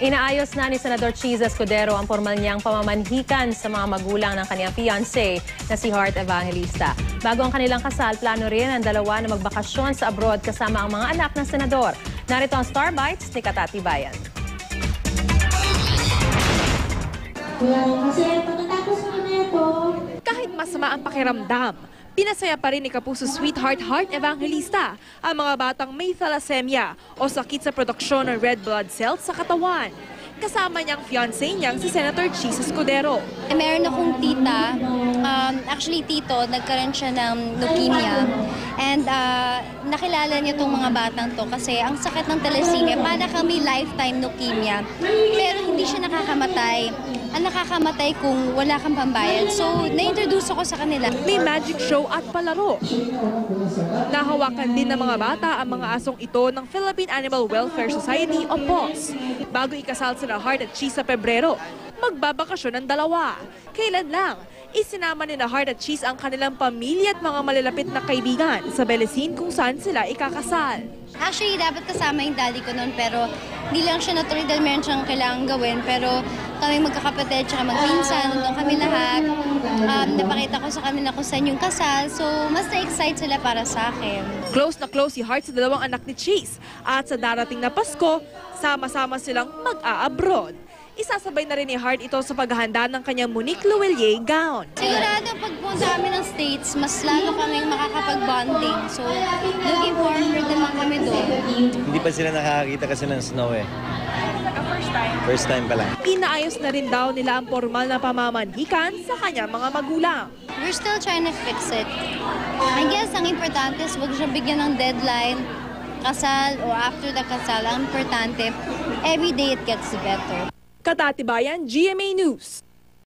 Inaayos na ni Senador Cheese Escudero ang formal niyang pamamanhikan sa mga magulang ng kanyang fiancé na si Heart Evangelista. Bago ang kanilang kasal, plano rin ang dalawa na magbakasyon sa abroad kasama ang mga anak ng senador. Narito ang Star Bites ni Katati Bayan. Kahit masama ang pakiramdam, pinasaya pa rin ni Kapuso Sweetheart Heart Evangelista ang mga batang may thalassemia o sakit sa produksyon ng red blood cells sa katawan. Kasama niyang fiancé niyang si Senator Cheese Escudero. Meron akong tita, actually tito, nagkaroon siya ng leukemia. And nakilala niya itong mga batang to kasi ang sakit ng thalassemia, para kami lifetime leukemia. Pero hindi siya nakakamatay. Ang nakakamatay kung wala kang pambayad. So, na-introduce ako sa kanila. May magic show at palaro. Nahawakan din ng mga bata ang mga asong ito ng Philippine Animal Welfare Society o PAWS. Bago ikasal sila Heart at Cheese sa Pebrero, magbabakasyon ang dalawa. Kailan lang, isinama ni Heart at Cheese ang kanilang pamilya at mga malalapit na kaibigan sa Belesin kung saan sila ikakasal. Actually, dapat kasama yung daddy ko noon, pero hindi lang siya natuloy dahil meron siyang kailangang gawin. Pero kami magkakapatid tsaka magpinsan, nandun kami lahat. Napakita ko sa kanila kung saan yung kasal, so mas na-excite sila para sa akin. Close na close si Heart sa dalawang anak ni Cheese. At sa darating na Pasko, sama-sama silang mag-a-abroad. Isasabay na rin ni Heart ito sa paghahanda ng kanyang Monique Louelier gown. Sigurado pagpunta kami ng States, mas lalo kaming makakapag-bonding. So, looking forward naman kami doon. Hindi pa sila nakakakita kasi ng snow eh. First time pa lang. Inaayos na rin daw nila ang formal na pamamanhikan sa kanyang mga magulang. We're still trying to fix it. I guess ang importante is huwag siya bigyan ng deadline, kasal o after the kasal. Ang importante, every day it gets better. Katati Bayan, GMA News.